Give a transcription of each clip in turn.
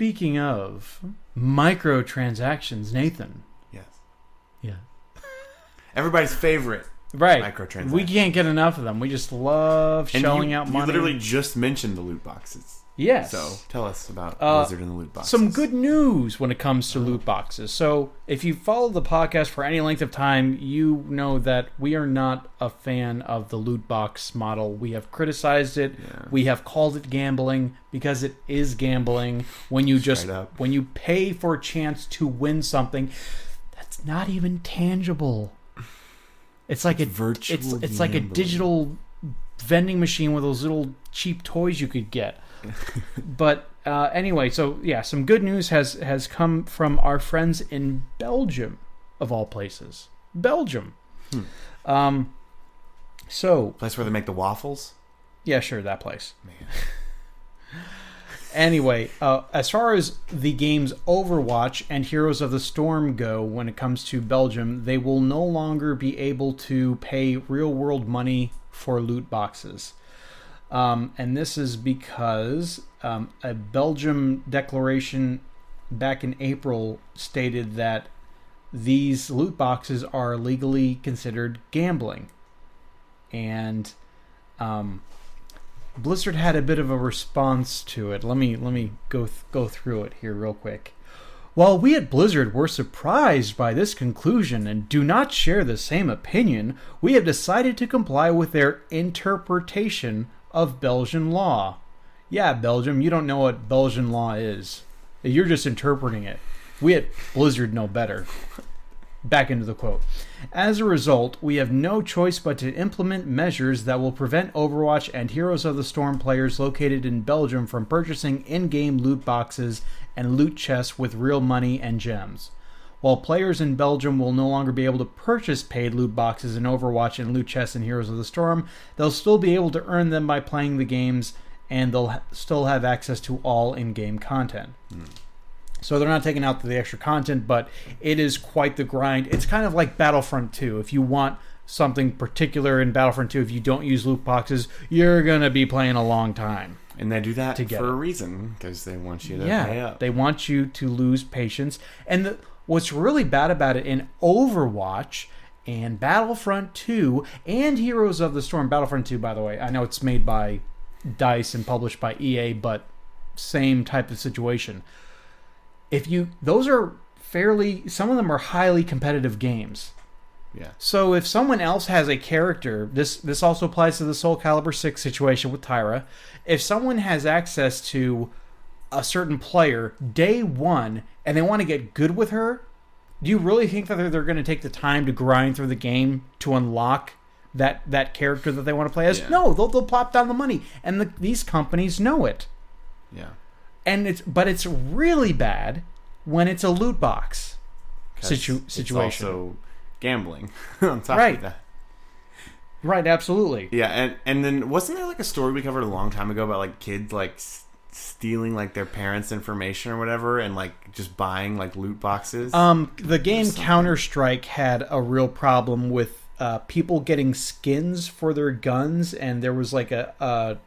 speaking of microtransactions, Nathan. Yes. Yeah. Everybody's favorite. Right. Microtransactions. We can't get enough of them. We just love shelling out money. You literally just mentioned the loot boxes. Yes. So tell us about Blizzard and the loot boxes. Some good news when it comes to loot boxes. So if you follow the podcast for any length of time, you know that we are not a fan of the loot box model. We have criticized it. Yeah. We have called it gambling because it is gambling when you when you pay for a chance to win something that's not even tangible. It's like it's like a digital vending machine with those little cheap toys you could get. But anyway, so yeah, some good news has come from our friends in Belgium, of all places. Belgium. So place where they make the waffles? Yeah, sure, that place. Man. Anyway, as far as the games Overwatch and Heroes of the Storm go, when it comes to Belgium, they will no longer be able to pay real-world money for loot boxes. And this is because a Belgium declaration back in April stated that these loot boxes are legally considered gambling. And Blizzard had a bit of a response to it. Let me go through it here real quick. While we at Blizzard were surprised by this conclusion and do not share the same opinion, we have decided to comply with their interpretation of Belgian law. Yeah, Belgium, you don't know what Belgian law is. You're just interpreting it. We at Blizzard know better. Back into the quote. As a result, we have no choice but to implement measures that will prevent Overwatch and Heroes of the Storm players located in Belgium from purchasing in-game loot boxes and loot chests with real money and gems. While players in Belgium will no longer be able to purchase paid loot boxes in Overwatch and loot chests in Heroes of the Storm, they'll still be able to earn them by playing the games, and they'll still have access to all in-game content. So they're not taking out the extra content, but it is quite the grind. It's kind of like Battlefront 2. If you want something particular in Battlefront 2, if you don't use loot boxes, you're going to be playing a long time. And they do that for a reason, because they want you to pay up. They want you to lose patience. And what's really bad about it in Overwatch and Battlefront 2 and Heroes of the Storm, Battlefront 2, by the way, I know it's made by DICE and published by EA, but same type of situation. Those are some of them are highly competitive games. Yeah. So if someone else has a character, this also applies to the Soul Calibur 6 situation with Tyra. If someone has access to a certain player day one and they want to get good with her, do you really think that they're going to take the time to grind through the game to unlock that character that they want to play as? Yeah. No, they'll plop down the money, and these companies know it. Yeah. And it's really bad when it's a loot box situation. It's also gambling on top of that. Right, absolutely. Yeah, and then wasn't there like a story we covered a long time ago about like kids like stealing like their parents' information or whatever and like just buying like loot boxes? The game Counter-Strike had a real problem with people getting skins for their guns, and there was like a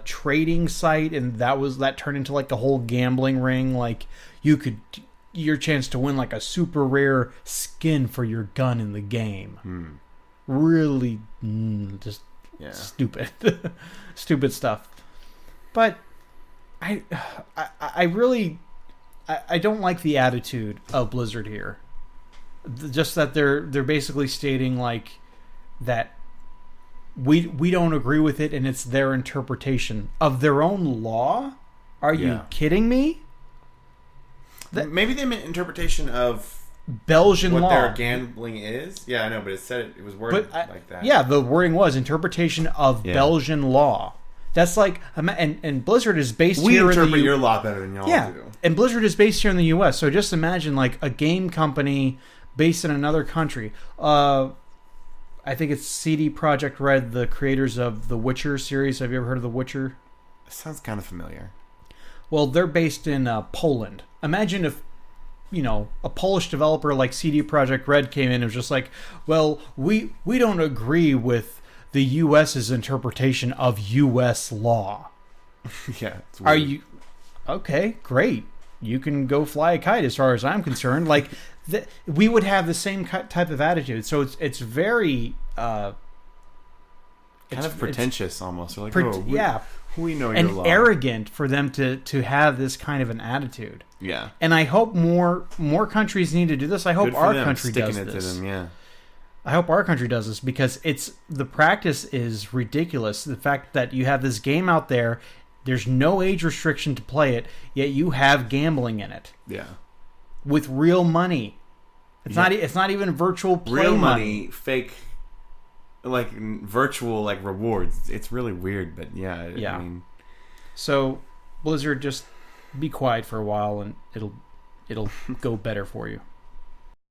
trading site, and that turned into like a whole gambling ring. Like your chance to win like a super rare skin for your gun in the game. Really just stupid stupid stuff. But I really don't like the attitude of Blizzard here. Just that they're basically stating like that we don't agree with it, and it's their interpretation of their own law. Are you kidding me? Maybe they meant interpretation of Belgian law. What their gambling is. Yeah, I know, but it was worded like that. Yeah, the wording was interpretation of Belgian law. That's like, and Blizzard is based here in the U.S. We interpret your law better than y'all do. And Blizzard is based here in the U.S., so just imagine like a game company based in another country. I think it's CD Projekt Red, the creators of the Witcher series. Have you ever heard of the Witcher? It sounds kind of familiar. Well, they're based in Poland. Imagine if, a Polish developer like CD Projekt Red came in and was just like, well, we don't agree with the U.S.'s interpretation of U.S. law. Yeah. It's weird. Are you... Okay, great. you can go fly a kite as far as I'm concerned. Like, we would have the same type of attitude. So it's very... kind of pretentious almost. They're like, we know and your law. arrogant for them to have this kind of an attitude. Yeah. And I hope more countries need to do this. I hope our country does it this. To them, yeah. I hope our country does this because the practice is ridiculous. The fact that you have this game out there, there's no age restriction to play it, yet you have gambling in it. Yeah. With real money. It's not even virtual play real money, fake, like virtual like rewards. It's really weird, but yeah. I mean, so Blizzard, just be quiet for a while and it'll go better for you.